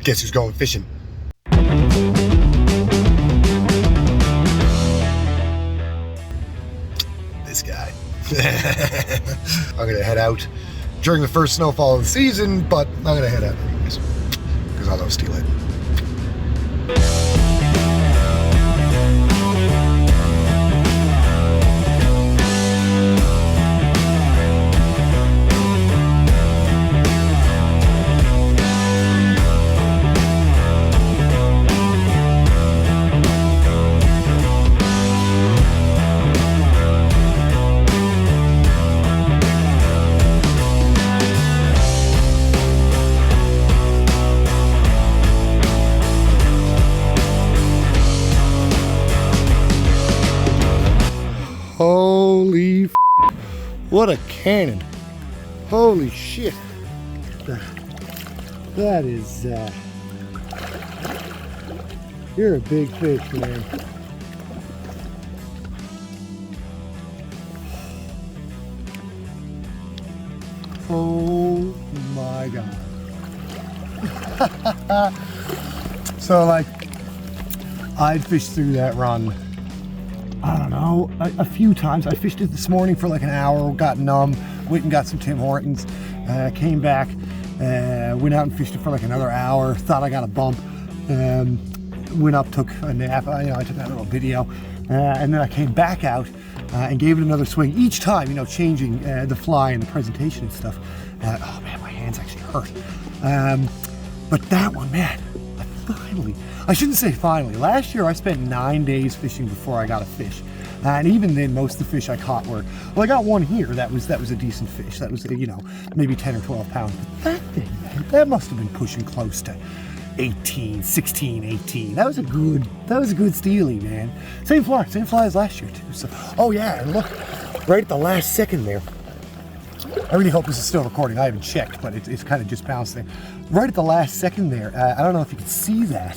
Guess who's going fishing? This guy. I'm gonna head out during the first snowfall of the season, but I'm gonna head out anyways, because I love Steelhead. Holy f***, what a cannon. Holy shit. That is, you're a big fish, man. Oh my God. So like, I'd fished through that run, I don't know, a few times. I fished it this morning for like an hour, got numb, went and got some Tim Hortons, came back, went out and fished it for like another hour, thought I got a bump, went up, took a nap, I took that little video, and then I came back out and gave it another swing, each time, changing the fly and the presentation and stuff. Oh man, my hands actually hurt. But that one, man, I shouldn't say finally. Last year I spent 9 days fishing before I got a fish. And even then, most of the fish I caught were, well, I got one here that was a decent fish. That was, maybe 10 or 12 pounds. But that thing, man, that must have been pushing close to 18, 16, 18. That was a good steely, man. Same fly as last year too. So, oh yeah, and look, right at the last second there, I really hope this is still recording. I haven't checked, but it's kind of just bounced there. Right at the last second there, I don't know if you can see that,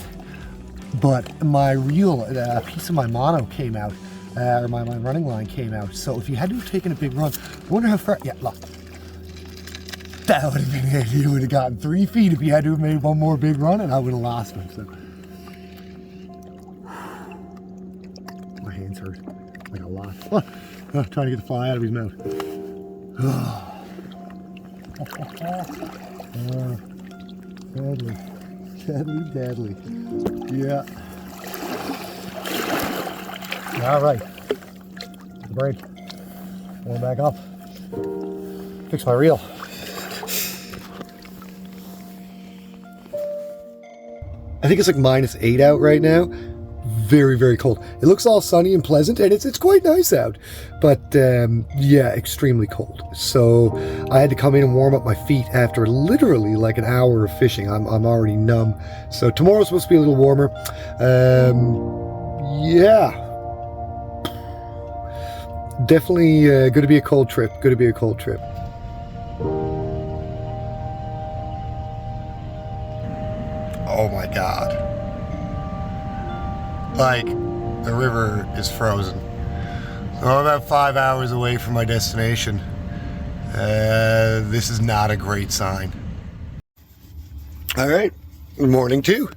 but my reel, a piece of my mono came out, or my running line came out. So if you had to have taken a big run, I wonder how far, yeah, look. That would have been it. You would have gotten 3 feet if you had to have made one more big run, and I would have lost him. So my hands hurt like a lot. Trying to get the fly out of his mouth. Deadly. Yeah. All right. Break. Going back up. Fix my reel. I think it's like -8 out right now. Very, very cold. It looks all sunny and pleasant, and it's quite nice out, but yeah, extremely cold. So I had to come in and warm up my feet after literally like an hour of fishing. I'm already numb. So tomorrow's supposed to be a little warmer. Yeah, definitely going to be a cold trip. Oh my God. Like, the river is frozen. So I'm about 5 hours away from my destination. This is not a great sign. All right, morning two.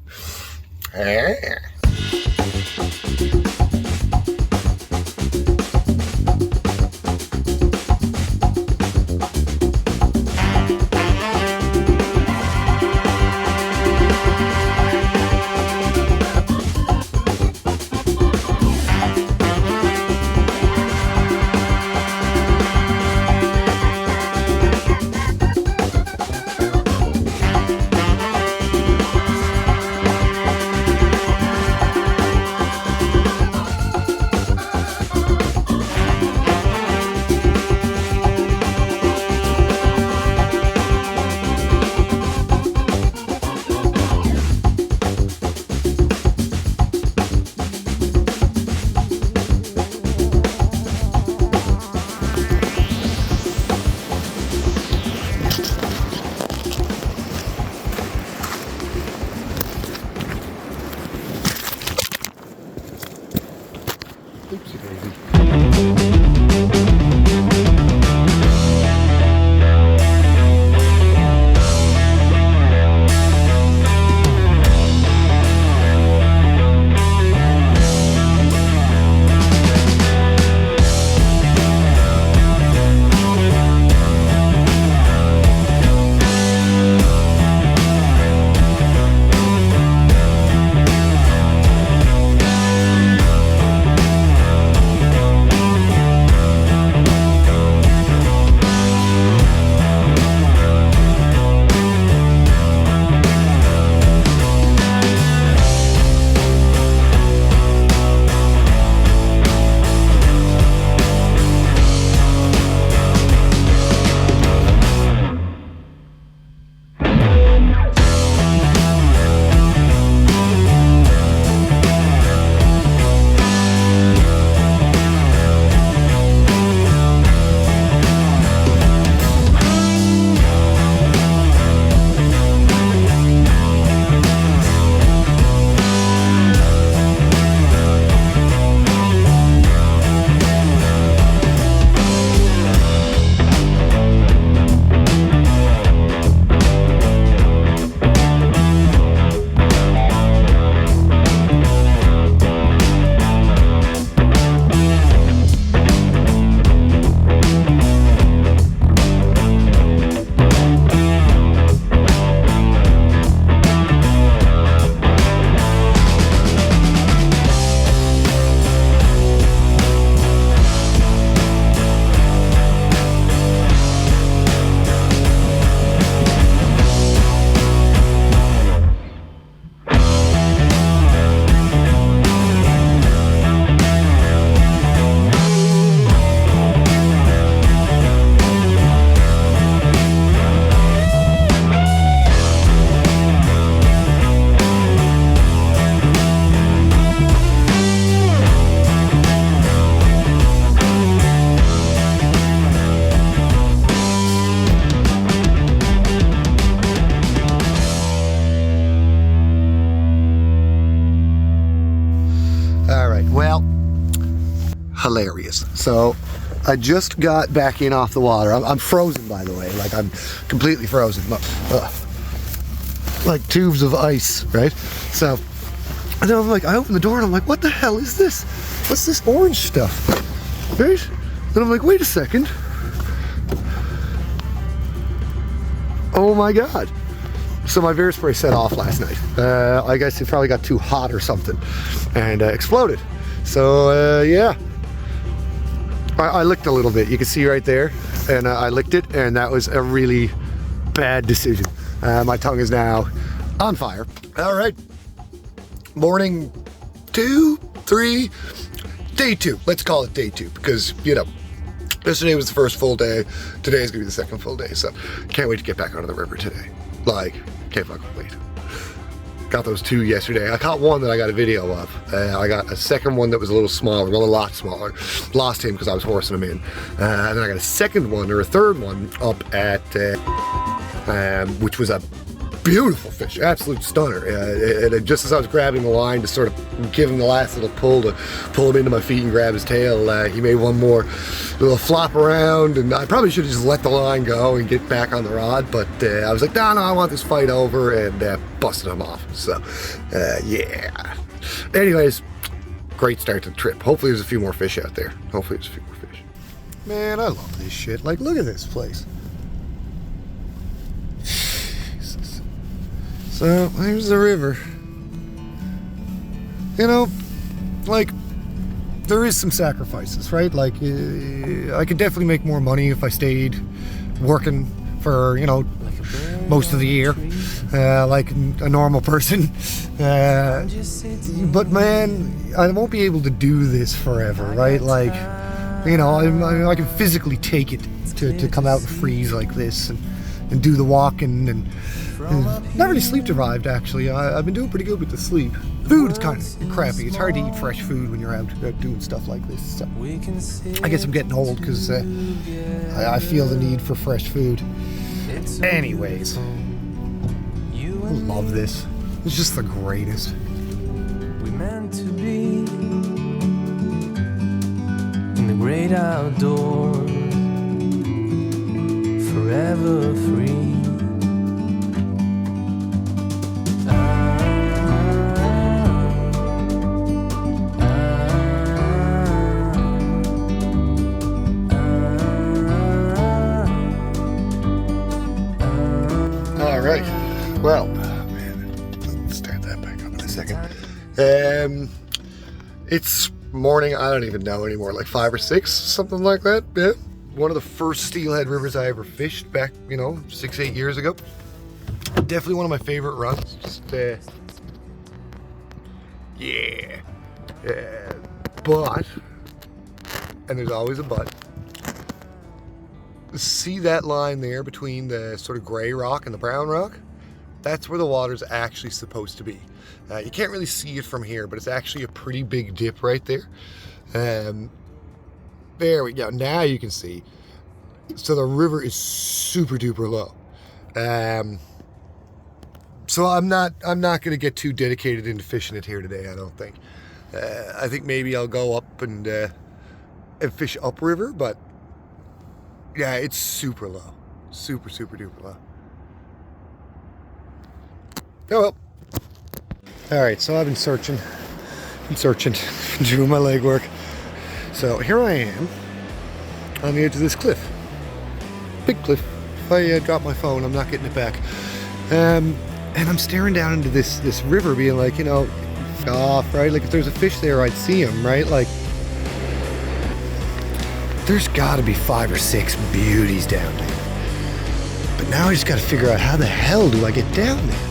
Vegas. So I just got back in off the water. I'm frozen, by the way. Like, I'm completely frozen. Look, like tubes of ice, right? So, and then I'm like, I open the door and I'm like, what the hell is this? What's this orange stuff? Right? Then I'm like, wait a second. Oh my God. So my bear spray set off last night. I guess it probably got too hot or something and exploded. So yeah, I licked a little bit. You can see right there, and I licked it, and that was a really bad decision. My tongue is now on fire. All right, morning 2, 3, day 2. Let's call it day 2 because, you know, yesterday was the first full day. Today is gonna be the second full day. So can't wait to get back onto the river today. Like, can't fucking wait. Got those 2 yesterday. I caught one that I got a video of. I got a second one that was a little smaller, well, a lot smaller. Lost him because I was horsing him in. And then I got a second one, or a third one, up at, which was a beautiful fish, absolute stunner. And just as I was grabbing the line to sort of give him the last little pull to pull him into my feet and grab his tail, he made one more little flop around, and I probably should have just let the line go and get back on the rod, but I was like, no, I want this fight over, and busted him off. So, yeah. Anyways, great start to the trip. Hopefully there's a few more fish out there. Hopefully there's a few more fish. Man, I love this shit. Like, look at this place. So, there's the river. You know, like, there is some sacrifices, right? Like, I could definitely make more money if I stayed working for, you know, most of the year, like a normal person. But man, I won't be able to do this forever, right? Like, you know, I can physically take it to come out and freeze like this and do the walking and not really sleep deprived, actually. I've been doing pretty good with the sleep. Food is kind of crappy. It's hard to eat fresh food when you're out doing stuff like this. So I guess I'm getting old because I feel the need for fresh food. Anyways, I love this. It's just the greatest. We meant to be in the great outdoors, forever free. All right. Well, man, let's start that back up in a second. It's morning. I don't even know anymore. Like 5 or 6, something like that. Yeah. One of the first steelhead rivers I ever fished back, you know, 6, 8 years ago. Definitely one of my favorite runs. Just, yeah. But, and there's always a but. See that line there between the sort of gray rock and the brown rock? That's where the water's actually supposed to be. You can't really see it from here, but it's actually a pretty big dip right there. There we go. Now you can see. So the river is super duper low. So I'm not going to get too dedicated into fishing it here today, I don't think. I think maybe I'll go up and fish upriver, but yeah, it's super low. Super duper low. Oh well. Alright, so I've been searching, doing my legwork. So here I am on the edge of this cliff. Big cliff. If I drop my phone, I'm not getting it back. And I'm staring down into this river being like, you know, f off, right? Like if there's a fish there, I'd see him, right? Like, there's gotta be 5 or 6 beauties down there. But now I just gotta figure out how the hell do I get down there?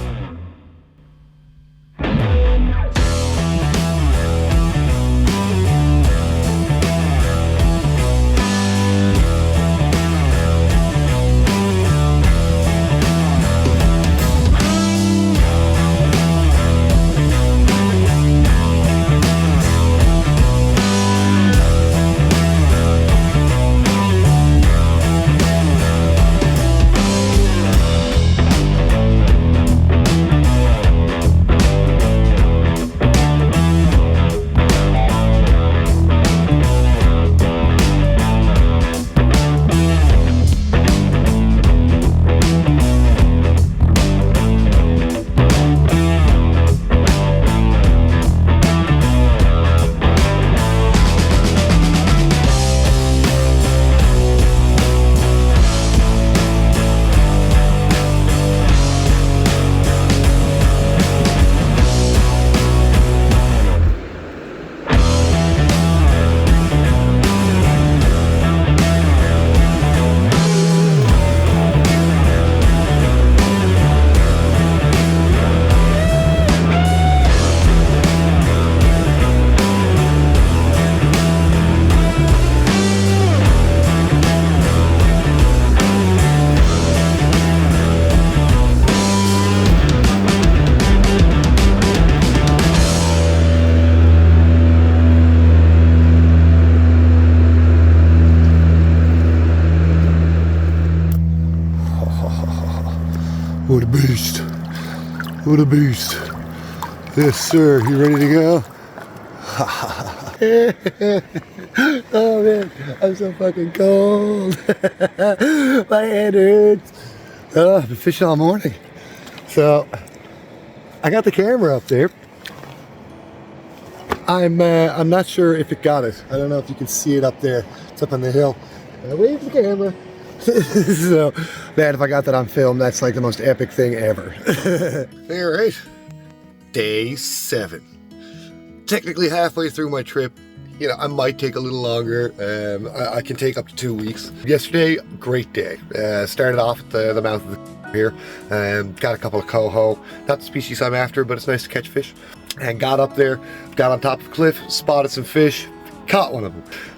What a beast. What a beast. Yes, sir. You ready to go? Oh, man. I'm so fucking cold. My head hurts. I've been fishing all morning. So, I got the camera up there. I'm not sure if it got it. I don't know if you can see it up there. It's up on the hill. I waved the camera. So, man, if I got that on film, that's like the most epic thing ever. All right. Day 7. Technically halfway through my trip. You know, I might take a little longer. I can take up to 2 weeks. Yesterday, great day. Started off at the mouth of the here. Got a couple of coho. Not the species I'm after, but it's nice to catch fish. And got up there, got on top of a cliff, spotted some fish, caught one of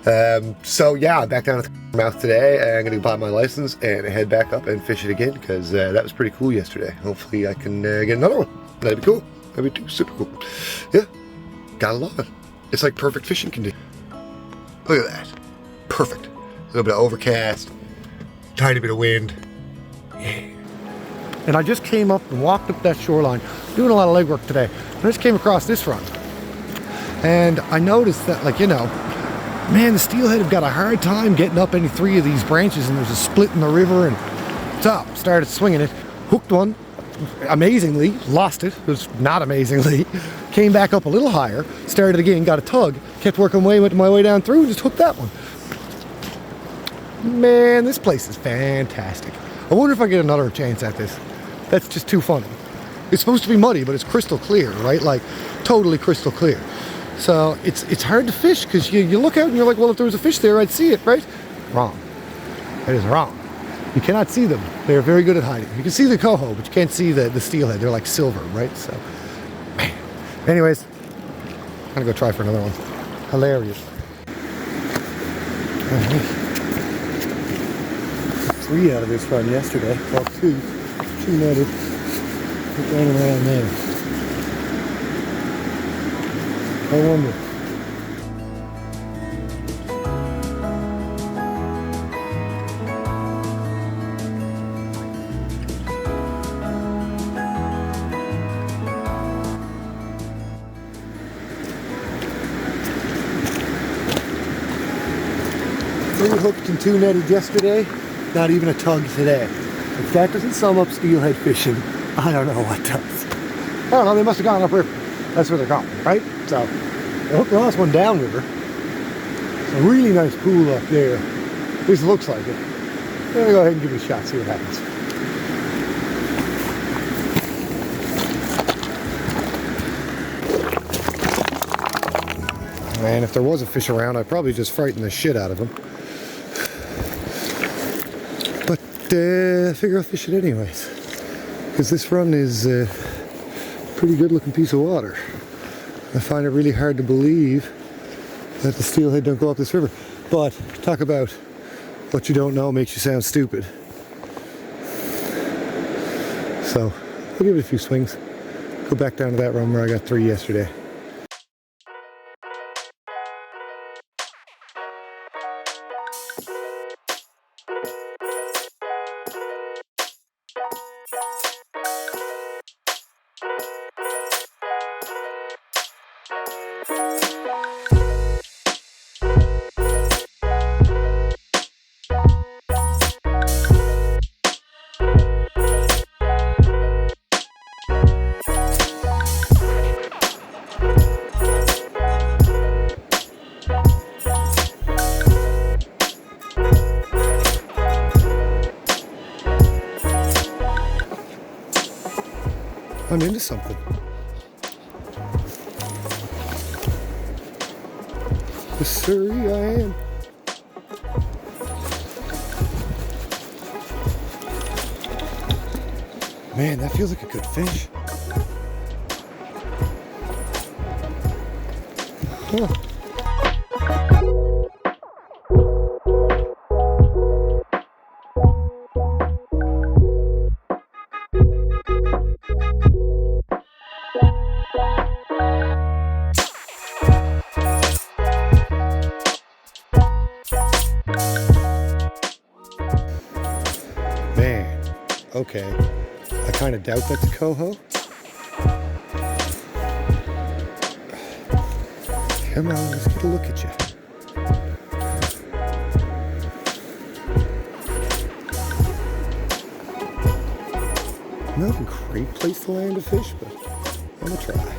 them. So yeah, back down at the mouth today. I'm gonna buy my license and head back up and fish it again because that was pretty cool yesterday. Hopefully I can get another one. That'd be cool. That'd be super cool. Yeah, gotta love it. It's like perfect fishing condition. Look at that. Perfect. A little bit of overcast, tiny bit of wind. Yeah. And I just came up and walked up that shoreline, doing a lot of legwork today. I just came across this run. And I noticed that, like, you know, man, the steelhead have got a hard time getting up any 3 of these branches, and there's a split in the river, and it's up. Started swinging it, hooked one, amazingly, lost it. It was not amazingly. Came back up a little higher, started again, got a tug, kept working went my way down through, just hooked that one. Man, this place is fantastic. I wonder if I get another chance at this. That's just too funny. It's supposed to be muddy, but it's crystal clear, right? Like, totally crystal clear. So it's hard to fish because you look out and you're like, well, if there was a fish there, I'd see it, right? Wrong. That is wrong. You cannot see them. They're very good at hiding. You can see the coho, but you can't see the steelhead. They're like silver, right? So, man. Anyways, I'm gonna go try for another one. Hilarious. All right. 3 out of this run yesterday. Well, 2 netted. Put one around there. I wonder. Three hooked and 2 netted yesterday. Not even a tug today. If that doesn't sum up steelhead fishing, I don't know what does. I don't know, they must have gone upriver. That's where they're going, right? So, they hooked the last one downriver. It's a really nice pool up there. At least it looks like it. I'm gonna go ahead and give it a shot, see what happens. Man, if there was a fish around, I'd probably just frighten the shit out of him. But I figure I'll fish it anyways. Because this run is a pretty good looking piece of water. I find it really hard to believe that the steelhead don't go up this river. But talk about what you don't know makes you sound stupid. So I'll give it a few swings. Go back down to that run where I got 3 yesterday. I'm into something. Yes, sir, I am. Man, that feels like a good fish. Huh. Man, okay. I kind of doubt that's a coho. Come on, let's get a look at you. Not a great place to land a fish, but I'm gonna try.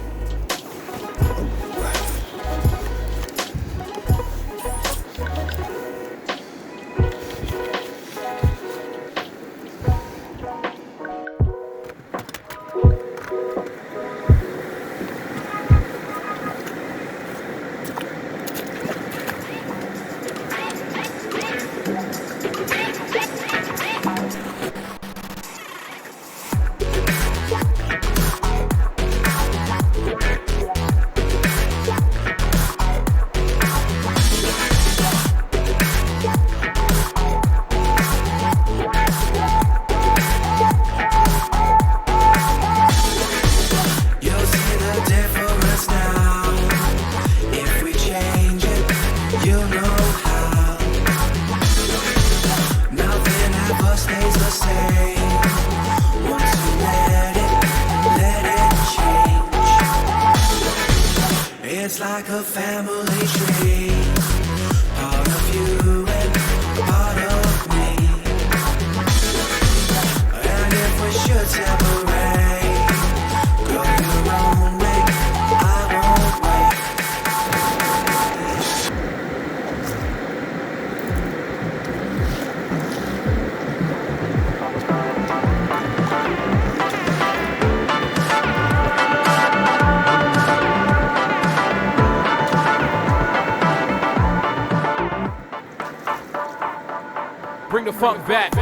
It's like a family tree, part of you and part of me. And if we should separate, go your own way, I won't wait. Bring the funk back.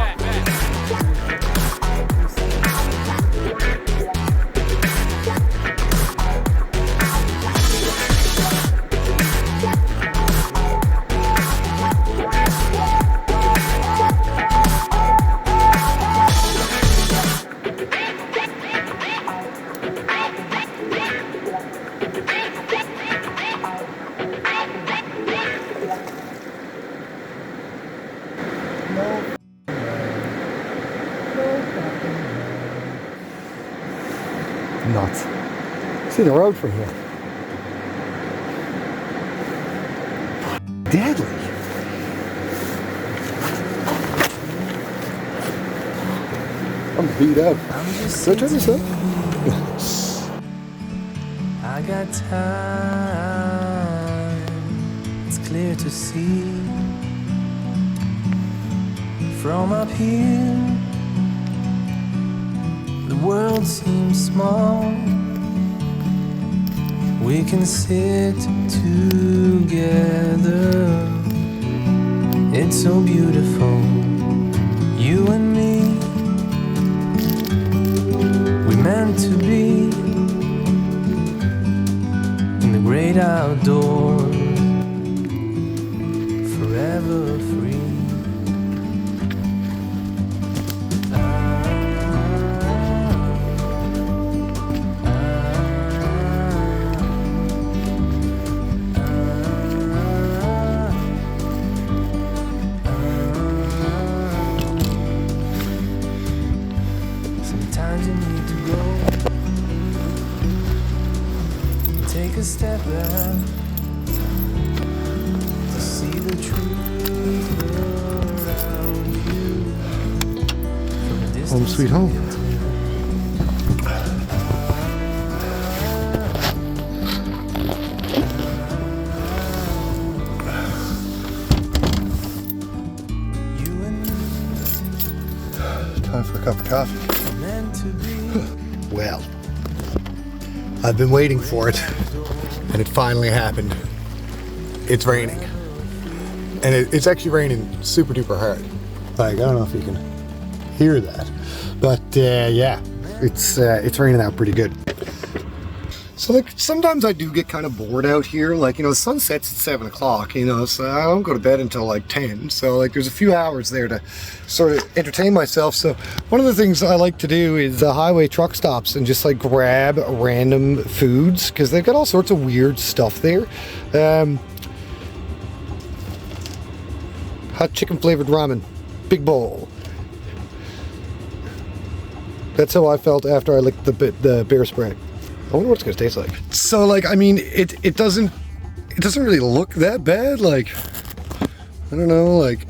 Nuts. See the road from here. Deadly. I'm beat up. Go turn this up. I got time, it's clear to see. From up here, the world seems small. We can sit together. It's so beautiful, you and me. We meant to be in the great outdoors, forever free. Sometimes you need to go, take a step back to see the truth around you. From a distance Home sweet home. You and me Time for a cup of coffee. are meant to be. Well, I've been waiting for it, and it finally happened. It's raining. And it's actually raining super duper hard. Like, I don't know if you can hear that. But yeah, it's raining out pretty good. So like sometimes I do get kind of bored out here. Like, you know, the sun sets at 7 o'clock, you know, so I don't go to bed until like 10. So like there's a few hours there to sort of entertain myself. So one of the things I like to do is highway truck stops and just like grab random foods, because they've got all sorts of weird stuff there. Hot chicken flavored ramen, big bowl. That's how I felt after I licked the bear spray. I wonder what it's gonna taste like. So like, I mean, it doesn't really look that bad. Like, I don't know, like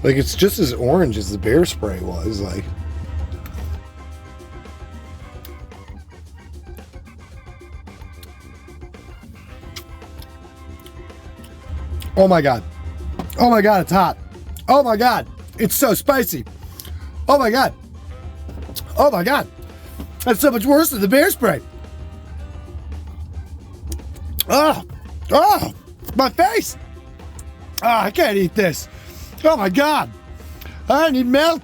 it's just as orange as the bear spray was. Like, oh my god, it's hot. Oh my god, it's so spicy. Oh my god, that's so much worse than the bear spray. Oh, my face. I can't eat this. Oh my god, I need milk.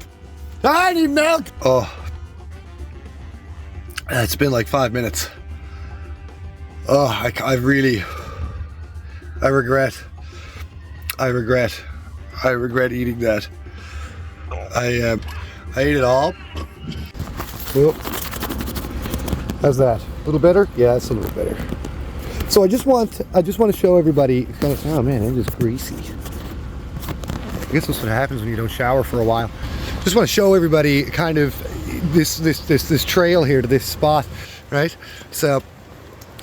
Oh, it's been like 5 minutes. Oh, I regret eating that. I ate it all. Well, how's that? A little better? Yeah, it's a little better. So I just want to show everybody. Oh man, it is greasy. I guess that's what happens when you don't shower for a while. Just want to show everybody kind of this trail here to this spot, right? So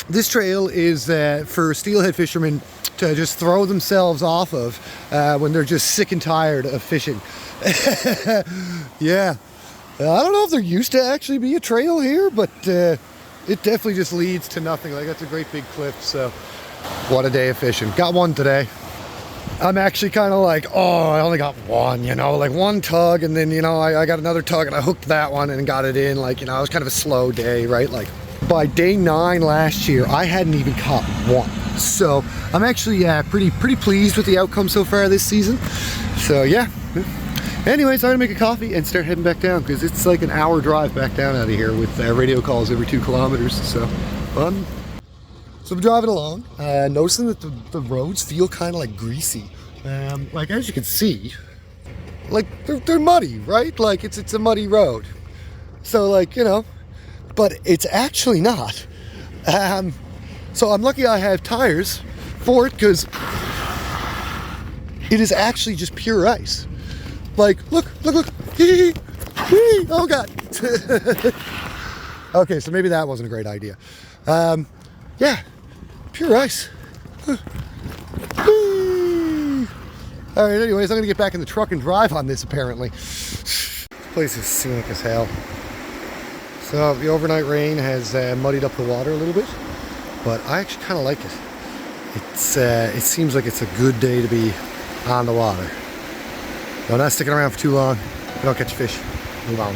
this trail is for steelhead fishermen to just throw themselves off of when they're just sick and tired of fishing. Yeah, I don't know if there used to actually be a trail here, but it definitely just leads to nothing. Like, that's a great big cliff. So what a day of fishing. Got one today. I'm actually kind of like, oh, I only got one, you know, like one tug, and then, you know, I got another tug and I hooked that one and got it in. Like, you know, it was kind of a slow day, right? Like, by day 9 last year, I hadn't even caught one. So I'm actually pretty pleased with the outcome so far this season. So yeah. Anyways, I'm gonna make a coffee and start heading back down, because it's like an hour drive back down out of here with radio calls every 2 kilometers. So fun. So I'm driving along, noticing that the roads feel kind of like greasy. Like, as you can see, like they're muddy, right? Like it's a muddy road. So, like, you know, but it's actually not. So I'm lucky I have tires for it, because it is actually just pure ice. Like, look. Oh god. Okay, so maybe that wasn't a great idea. Yeah, pure ice. All right, anyways, I'm gonna get back in the truck and drive on this, apparently. This place is scenic as hell. So the overnight rain has muddied up the water a little bit, but I actually kind of like it. It seems like it's a good day to be on the water. No, not sticking around for too long. I don't catch fish. Move on.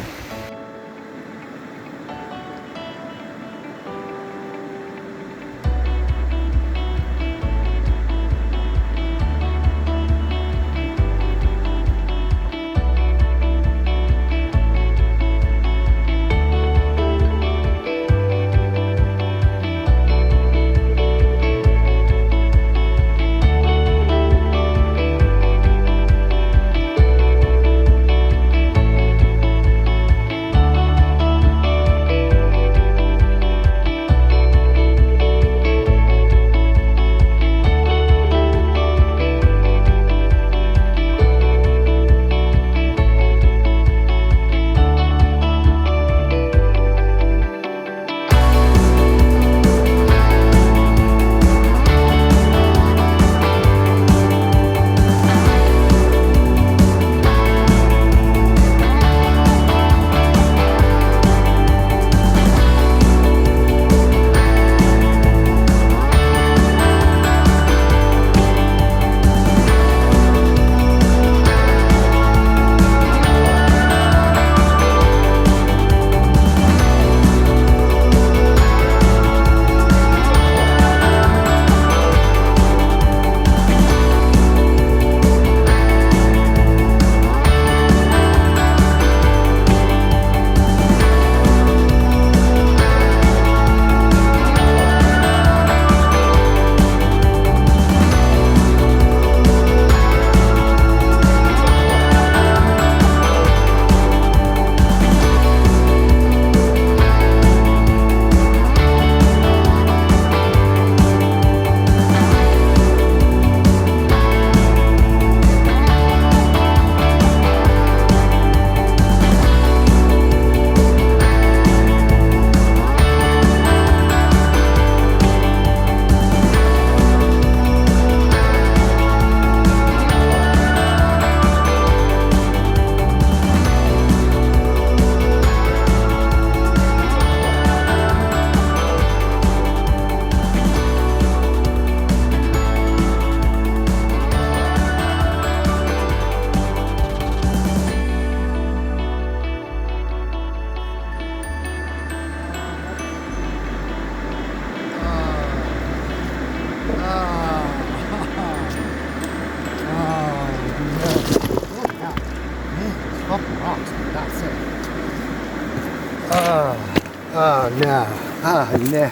Oh, no. Ah, no.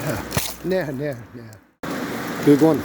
Big one.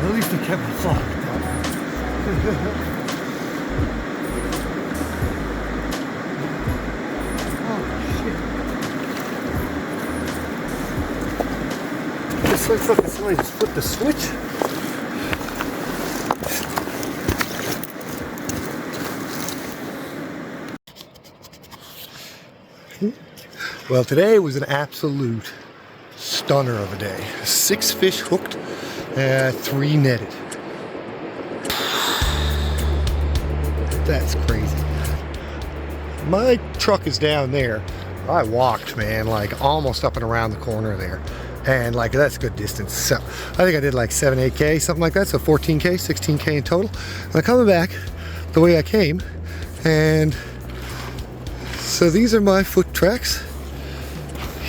At least I kept it soft. Oh shit. This looks like somebody just flipped the switch. Well, today was an absolute stunner of a day. 6 fish hooked, 3 netted. That's crazy. My truck is down there. I walked, man, like almost up and around the corner there. And like, that's a good distance. So I think I did like 7, 8K, something like that. So 14K, 16K in total. And I'm coming back the way I came. And so these are my foot tracks.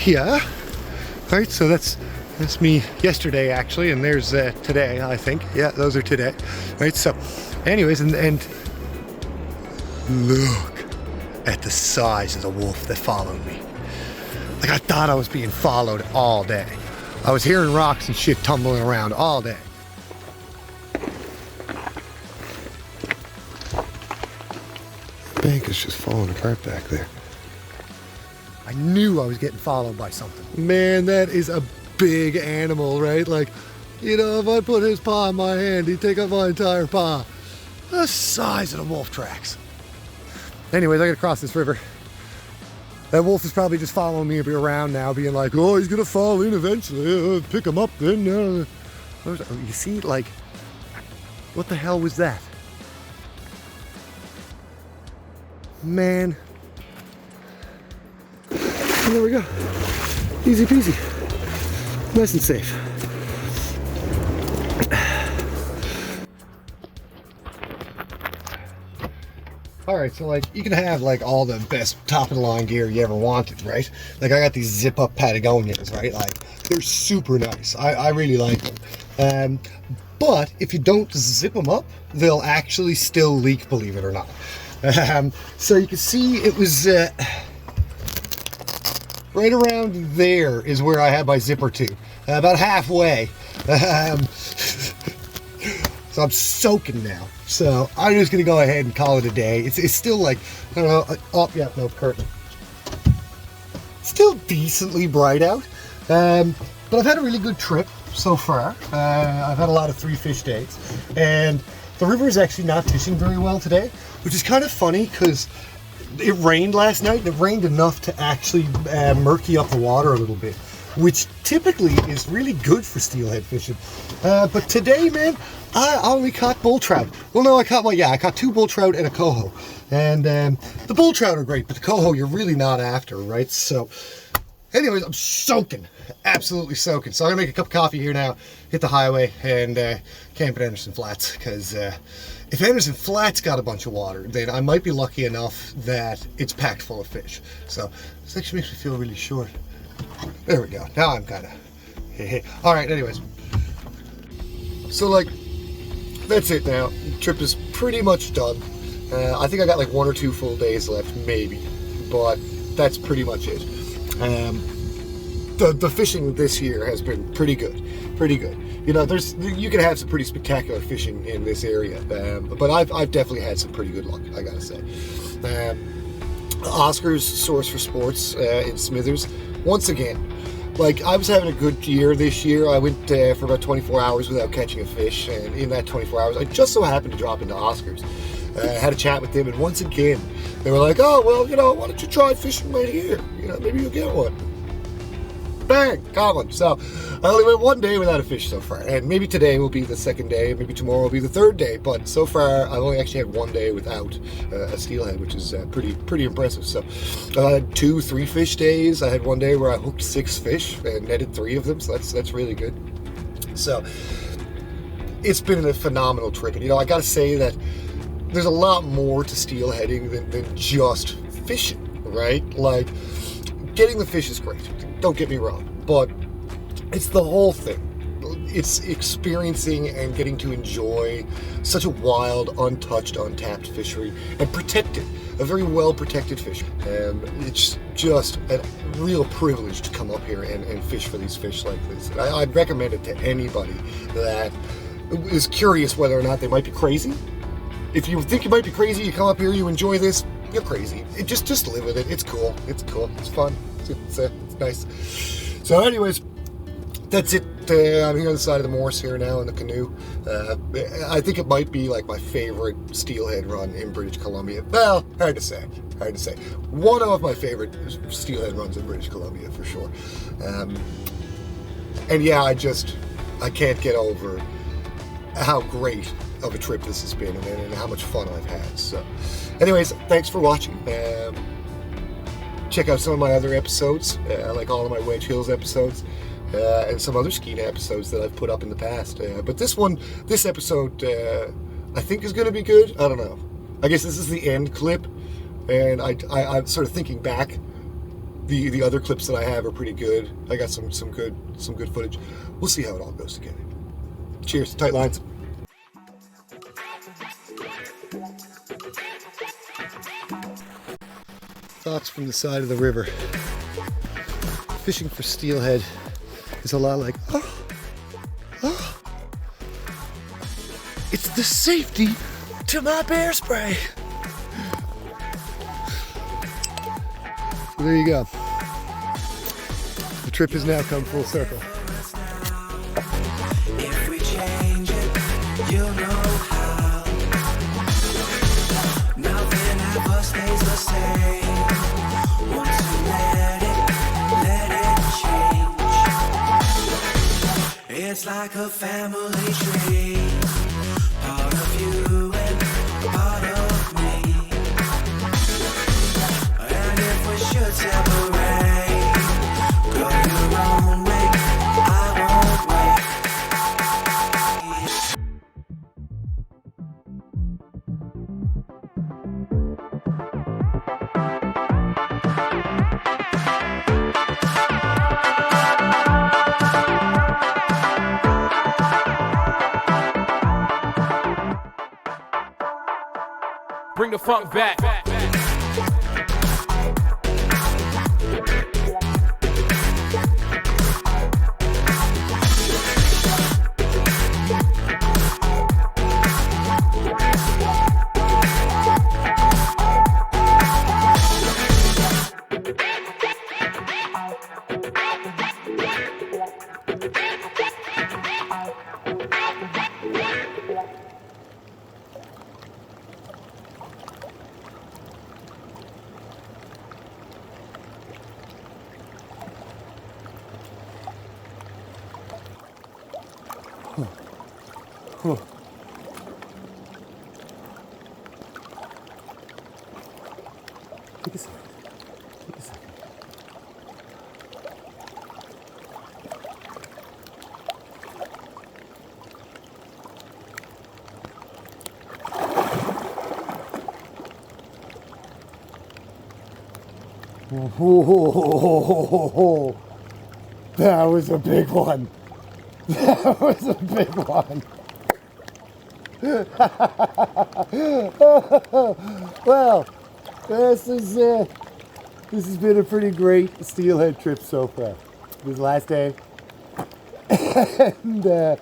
Yeah. All right, so that's me yesterday actually, and there's today, I think. Yeah, those are today. All right, so anyways, and look at the size of the wolf that followed me. Like, I thought I was being followed all day. I was hearing rocks and shit tumbling around all day. The bank is just falling apart back there. I knew I was getting followed by something. Man, that is a big animal, right? Like, you know, if I put his paw in my hand, he'd take up my entire paw. The size of the wolf tracks. Anyways, I gotta cross this river. That wolf is probably just following me around now, being like, oh, he's gonna fall in eventually. Pick him up then. You see, like, what the hell was that? Man. And there we go. Easy peasy. Nice and safe. All right, so like, you can have like all the best top of the line gear you ever wanted, right? Like, I got these zip up Patagonias, right? Like, they're super nice. I really like them. But if you don't zip them up, they'll actually still leak, believe it or not. So you can see it was right around there is where I had my zipper to, about halfway. So I'm soaking now. So I'm just gonna go ahead and call it a day. It's still like, I don't know, oh yeah, no curtain. Still decently bright out, but I've had a really good trip so far. I've had a lot of 3 fish days, and the river is actually not fishing very well today, which is kind of funny because it rained last night, and it rained enough to actually murky up the water a little bit, which typically is really good for steelhead fishing. But today, man, I only caught bull trout. Well, no, I caught 2 bull trout and a coho. And the bull trout are great, but the coho you're really not after, right? So anyways, I'm soaking, absolutely soaking. So I'm gonna make a cup of coffee here now, hit the highway, and camp at Anderson Flats, because if Anderson Flats got a bunch of water, then I might be lucky enough that it's packed full of fish. So this actually makes me feel really short. There we go. Now I'm kind of all right. Anyways, so like that's it now. The trip is pretty much done. I think I got like 1 or 2 full days left, maybe, but that's pretty much it. The fishing this year has been pretty good. You know, you can have some pretty spectacular fishing in this area, but I've definitely had some pretty good luck, I gotta say. Oscar's Source for Sports in Smithers, once again, like I was having a good year this year. I went for about 24 hours without catching a fish, and in that 24 hours, I just so happened to drop into Oscar's. I had a chat with them, and once again, they were like, "Oh, well, you know, why don't you try fishing right here? You know, maybe you'll get one." Bang, got one. So I only went 1 day without a fish so far, and maybe today will be the 2nd day, maybe tomorrow will be the 3rd day. But so far, I've only actually had 1 day without a steelhead, which is pretty impressive. So I had 2, 3 fish days. I had 1 day where I hooked 6 fish and netted 3 of them. So that's really good. So it's been a phenomenal trip, and you know, I got to say that there's a lot more to steelheading than just fishing, right? Like getting the fish is great. Don't get me wrong, but it's the whole thing. It's experiencing and getting to enjoy such a wild, untouched, untapped fishery and protected, a very well protected fishery. It's just a real privilege to come up here and fish for these fish like this. And I'd recommend it to anybody that is curious whether or not they might be crazy. If you think you might be crazy, you come up here, you enjoy this, you're crazy. Just live with it. It's cool. It's fun. It's nice. So anyways, that's it. I'm here on the side of the Morse here now in the canoe. I think it might be like my favorite steelhead run in British Columbia. Well, hard to say. One of my favorite steelhead runs in British Columbia for sure. And yeah, I can't get over how great of a trip this has been and how much fun I've had. So anyways, thanks for watching. Check out some of my other episodes, like all of my Wedge Hills episodes, and some other Skeena episodes that I've put up in the past. But this episode, I think is going to be good. I don't know. I guess this is the end clip, and I'm sort of thinking back. The other clips that I have are pretty good. I got some good footage. We'll see how it all goes together. Cheers. Tight lines. Thoughts from the side of the river. Fishing for steelhead is a lot like, it's the safety to my bear spray. So there you go. The trip has now come full circle. If we change it, you'll know how. Nothing ever stays the same. Once you let it change. It's like a family tree. Part of you and part of me. And if we should separate, go your own way, I won't wait. Bring the funk back. Huh. Take a second. Whoa. That was a big one. That was a big one. Well, this has been a pretty great steelhead trip so far. This last day, and that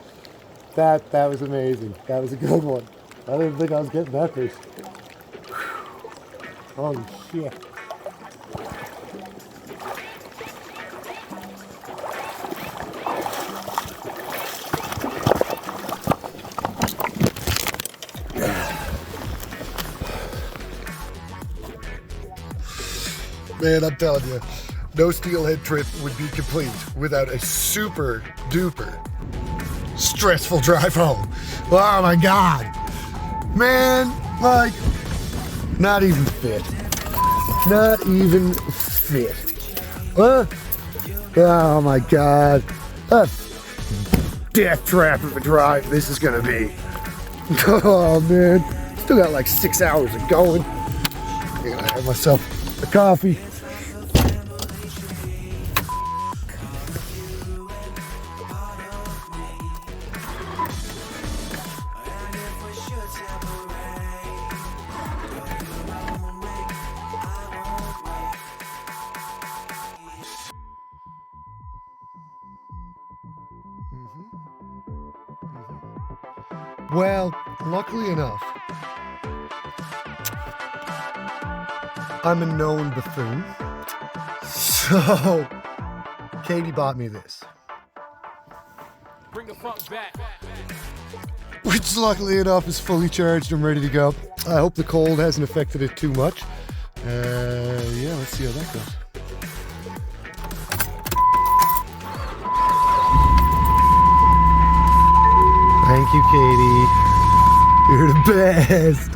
was amazing. That was a good one. I didn't think I was getting that fish. Holy shit. Man, I'm telling you, no steelhead trip would be complete without a super duper stressful drive home. Oh my God. Man, like, not even fit. Not even fit. Oh my God. Death trap of a drive this is gonna be. Oh man, still got like 6 hours of going. I'm gonna have myself a coffee. Well, luckily enough, I'm a known buffoon. So, Katie bought me this. Bring the funk back. Which luckily enough is fully charged and ready to go. I hope the cold hasn't affected it too much. Yeah, let's see how that goes. Thank you, Katie. You're the best.